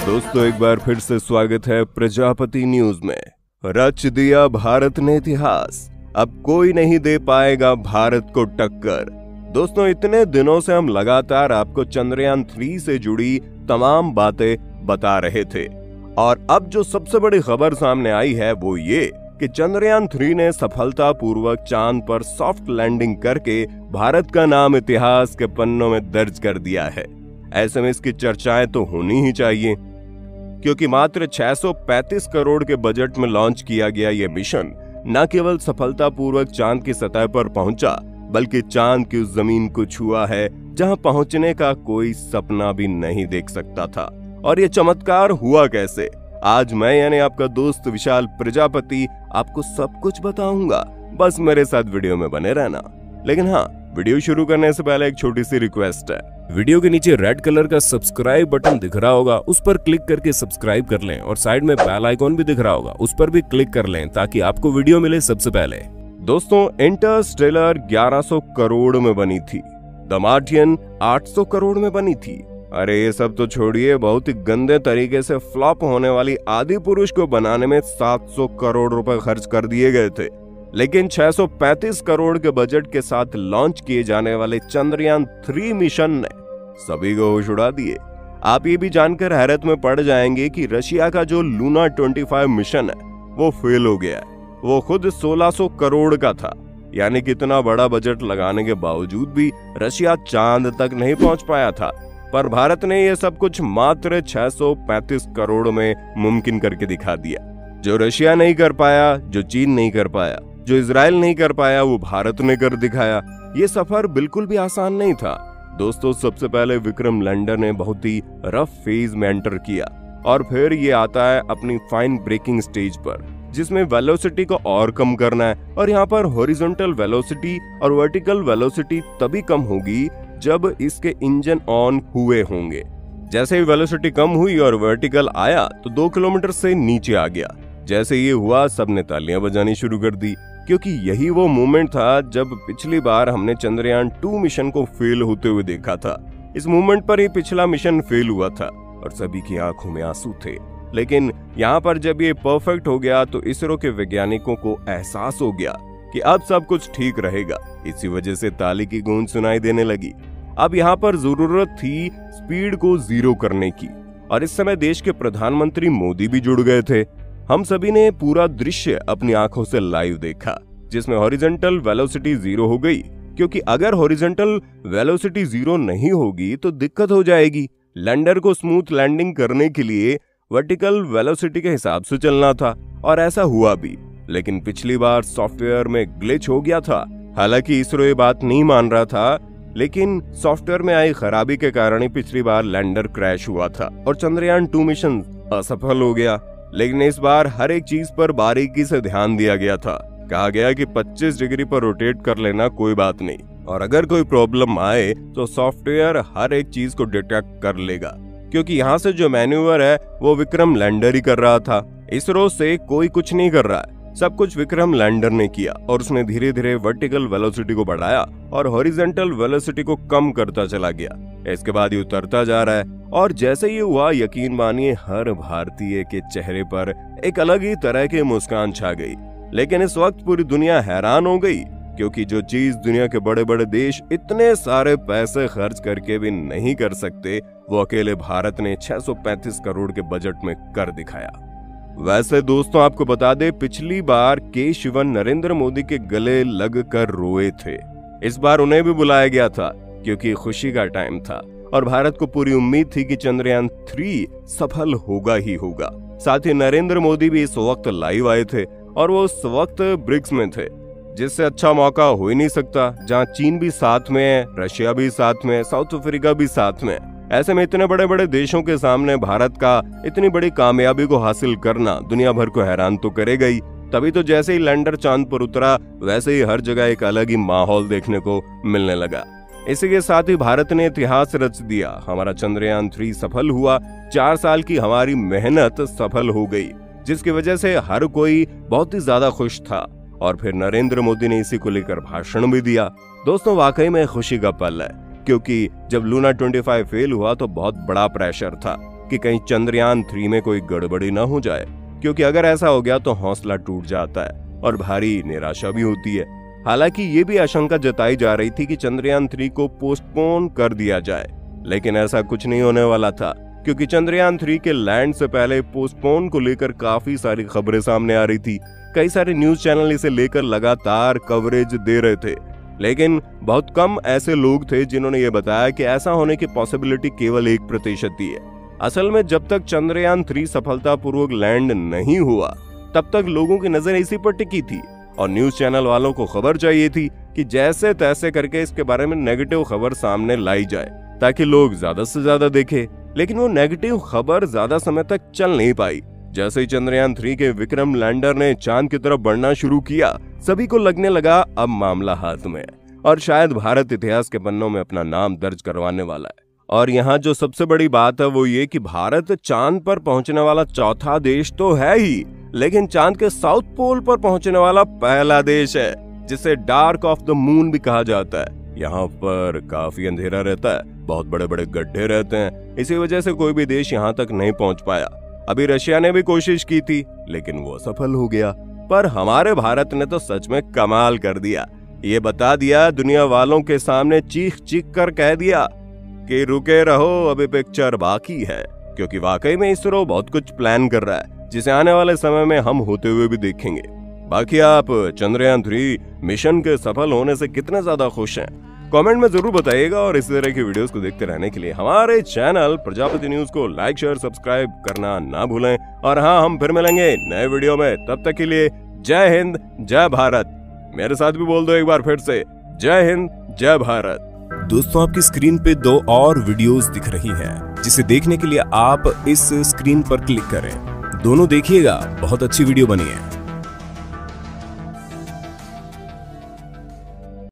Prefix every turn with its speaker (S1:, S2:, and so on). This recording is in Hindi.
S1: दोस्तों एक बार फिर से स्वागत है प्रजापति न्यूज में। रच दिया भारत ने इतिहास, अब कोई नहीं दे पाएगा भारत को टक्कर। दोस्तों इतने दिनों से हम लगातार आपको चंद्रयान 3 से जुड़ी तमाम बातें बता रहे थे और अब जो सबसे बड़ी खबर सामने आई है वो ये कि चंद्रयान 3 ने सफलतापूर्वक चांद पर सॉफ्ट लैंडिंग करके भारत का नाम इतिहास के पन्नों में दर्ज कर दिया है। ऐसे में इसकी चर्चाएं तो होनी ही चाहिए, क्योंकि मात्र 635 करोड़ के बजट में लॉन्च किया गया यह मिशन न केवल सफलतापूर्वक चांद की सतह पर पहुंचा, बल्कि चांद की उस जमीन को छुआ है जहां पहुंचने का कोई सपना भी नहीं देख सकता था। और ये चमत्कार हुआ कैसे, आज मैं यानी आपका दोस्त विशाल प्रजापति आपको सब कुछ बताऊंगा। बस मेरे साथ वीडियो में बने रहना। लेकिन हाँ, वीडियो शुरू करने से पहले एक छोटी सी रिक्वेस्ट है। वीडियो के नीचे रेड कलर का सब्सक्राइब बटन दिख रहा होगा, उस पर क्लिक करके सब्सक्राइब कर लें और साइड में बेल आइकॉन भी दिख रहा होगा, उस पर भी क्लिक कर लें ताकि आपको वीडियो मिले सबसे पहले। दोस्तों इंटरस्टेलर 1100 करोड़ में बनी थी, द मार्टियन 800 करोड़ में बनी थी। अरे ये सब तो छोड़िए, बहुत ही गंदे तरीके से फ्लॉप होने वाली आदि पुरुष को बनाने में 700 करोड़ रुपए खर्च कर दिए गए थे। लेकिन 635 करोड़ के बजट के साथ लॉन्च किए जाने वाले चंद्रयान 3 मिशन ने सभी को होश उड़ा दिए। आप ये भी जानकर हैरत में पड़ जाएंगे कि रशिया का जो लूना 25 मिशन है वो फेल हो गया है। वो खुद 1600 करोड़ का था, यानी कि इतना बड़ा बजट लगाने के बावजूद भी रशिया चांद तक नहीं पहुंच पाया था। पर भारत ने यह सब कुछ मात्र 635 करोड़ में मुमकिन करके दिखा दिया। जो रशिया नहीं कर पाया, जो चीन नहीं कर पाया, जो इजराइल नहीं कर पाया, वो भारत ने कर दिखाया। ये सफर बिल्कुल भी आसान नहीं था। दोस्तों सबसे पहले विक्रम लैंडर ने बहुत ही रफ फेज में एंटर किया और फिर ये आता है अपनी फाइन ब्रेकिंग स्टेज पर, जिसमें वेलोसिटी को और कम करना है। और यहाँ पर हॉरिजॉन्टल वेलोसिटी और वर्टिकल वेलोसिटी तभी कम होगी जब इसके इंजन ऑन हुए होंगे। जैसे ही वेलोसिटी कम हुई और वर्टिकल आया तो 2 किलोमीटर से नीचे आ गया। जैसे ये हुआ सबने तालियां बजानी शुरू कर दी, क्योंकि यही वो मोमेंट था जब पिछली बार हमने चंद्रयान 2 मिशन को फेल होते हुए देखा था। इस मोमेंट पर ही पिछला मिशन फेल हुआ था और सभी की आंखों में आंसू थे। लेकिन यहाँ पर जब ये परफेक्ट हो गया तो इसरो के वैज्ञानिकों को एहसास हो गया कि अब सब कुछ ठीक रहेगा। इसी वजह से ताली की गूंज सुनाई देने लगी। अब यहाँ पर जरूरत थी स्पीड को 0 करने की, और इस समय देश के प्रधानमंत्री मोदी भी जुड़ गए थे। हम सभी ने पूरा दृश्य अपनी आंखों से लाइव देखा, जिसमें हॉरिजॉन्टल वेलोसिटी 0 हो गई, क्योंकि अगर हॉरिजॉन्टल वेलोसिटी 0 नहीं होगी तो दिक्कत हो जाएगी। लैंडर को स्मूथ लैंडिंग करने के लिए वर्टिकल वेलोसिटी के हिसाब से चलना था और ऐसा हुआ भी। लेकिन पिछली बार सॉफ्टवेयर में ग्लिच हो गया था। हालांकि इसरो ये बात नहीं मान रहा था, लेकिन सॉफ्टवेयर में आई खराबी के कारण ही पिछली बार लैंडर क्रैश हुआ था और चंद्रयान 2 मिशन असफल हो गया। लेकिन इस बार हर एक चीज पर बारीकी से ध्यान दिया गया था। कहा गया कि 25 डिग्री पर रोटेट कर लेना कोई बात नहीं, और अगर कोई प्रॉब्लम आए तो सॉफ्टवेयर हर एक चीज को डिटेक्ट कर लेगा, क्योंकि यहाँ से जो मैन्यूवर है वो विक्रम लैंडर ही कर रहा था। इसरो से कोई कुछ नहीं कर रहा है, सब कुछ विक्रम लैंडर ने किया और उसने धीरे धीरे वर्टिकल वेलोसिटी को बढ़ाया और हॉरिजॉन्टल वेलोसिटी को कम करता चला गया। इसके बाद ये उतरता जा रहा है और जैसे ही हुआ, यकीन मानिए हर भारतीय के चेहरे पर एक अलग ही तरह की मुस्कान छा गई। लेकिन इस वक्त पूरी दुनिया हैरान हो गई, क्योंकि जो चीज दुनिया के बड़े बड़े देश इतने सारे पैसे खर्च करके भी नहीं कर सकते, वो अकेले भारत ने 635 करोड़ के बजट में कर दिखाया। वैसे दोस्तों आपको बता दे, पिछली बार के शिवन नरेंद्र मोदी के गले लग कर रोए थे। इस बार उन्हें भी बुलाया गया था क्योंकि खुशी का टाइम था और भारत को पूरी उम्मीद थी कि चंद्रयान 3 सफल होगा ही होगा। साथ ही नरेंद्र मोदी भी इस वक्त लाइव आए थे और वो उस वक्त ब्रिक्स में थे, जिससे अच्छा मौका हो ही नहीं सकता, जहां चीन भी साथ में है, रशिया भी साथ में है, साउथ अफ्रीका भी साथ में है। ऐसे में इतने बड़े बड़े देशों के सामने भारत का इतनी बड़ी कामयाबी को हासिल करना दुनिया भर को हैरान तो करेगा ही। तभी तो जैसे ही लैंडर चांद पर उतरा, वैसे ही हर जगह एक अलग ही माहौल देखने को मिलने लगा। इसी के साथ ही भारत ने इतिहास रच दिया। हमारा चंद्रयान 3 सफल हुआ। 4 साल की हमारी मेहनत सफल हो गई, जिसकी वजह से हर कोई बहुत ही ज्यादा खुश था। और फिर नरेंद्र मोदी ने इसी को लेकर भाषण भी दिया। दोस्तों वाकई में खुशी का पल है। क्योंकि जब लूना 25 फेल हुआ तो बहुत बड़ा प्रेशर था कि कहीं चंद्रयान 3 में कोई गड़बड़ी ना हो जाए, क्योंकि अगर ऐसा हो गया तो हौसला टूट जाता है और भारी निराशा भी होती है। हालांकि ये भी आशंका जताई जा रही थी कि चंद्रयान 3 को पोस्टपोन कर दिया जाए, लेकिन ऐसा कुछ नहीं होने वाला था, क्योंकि चंद्रयान 3 के लैंड से पहले पोस्टपोन को लेकर काफी सारी खबरें सामने आ रही थी। कई सारे न्यूज चैनल इसे लेकर लगातार कवरेज दे रहे थे, लेकिन बहुत कम ऐसे लोग थे जिन्होंने ये बताया कि ऐसा होने की पॉसिबिलिटी केवल 1% ही है। असल में जब तक चंद्रयान 3 सफलतापूर्वक लैंड नहीं हुआ तब तक लोगों की नजर इसी पर टिकी थी और न्यूज चैनल वालों को खबर चाहिए थी कि जैसे तैसे करके इसके बारे में नेगेटिव खबर सामने लाई जाए ताकि लोग ज्यादा से ज्यादा देखें। लेकिन वो नेगेटिव खबर ज्यादा समय तक चल नहीं पाई। जैसे ही चंद्रयान 3 के विक्रम लैंडर ने चांद की तरफ बढ़ना शुरू किया, सभी को लगने लगा अब मामला हाथ में है और शायद भारत इतिहास के पन्नों में अपना नाम दर्ज करवाने वाला है। और यहाँ जो सबसे बड़ी बात है वो ये कि भारत चांद पर पहुंचने वाला चौथा देश तो है ही, लेकिन चांद के साउथ पोल पर पहुंचने वाला पहला देश है, जिसे डार्क ऑफ द मून भी कहा जाता है। यहाँ पर काफी अंधेरा रहता है, बहुत बड़े बड़े गड्ढे रहते हैं, इसी वजह से कोई भी देश यहाँ तक नहीं पहुंच पाया। अभी रशिया ने भी कोशिश की थी लेकिन वो असफल हो गया, पर हमारे भारत ने तो सच में कमाल कर दिया। ये बता दिया दुनिया वालों के सामने, चीख चीख कर कह दिया कि रुके रहो, अभी पिक्चर बाकी है, क्योंकि वाकई में इसरो बहुत कुछ प्लान कर रहा है जिसे आने वाले समय में हम होते हुए भी देखेंगे। बाकी आप चंद्रयान 3 मिशन के सफल होने से कितने ज्यादा खुश हैं, कमेंट में जरूर बताइएगा। और इस तरह की वीडियोस को देखते रहने के लिए हमारे चैनल प्रजापति न्यूज को लाइक शेयर सब्सक्राइब करना ना भूलें। और हाँ, हम फिर मिलेंगे नए वीडियो में, तब तक के लिए जय हिंद जय भारत। मेरे साथ भी बोल दो एक बार फिर से, जय हिंद जय भारत।
S2: दोस्तों, आपकी स्क्रीन पे 2 और वीडियोस दिख रही हैं, जिसे देखने के लिए आप इस स्क्रीन पर क्लिक करें। दोनों देखिएगा, बहुत अच्छी वीडियो बनी है।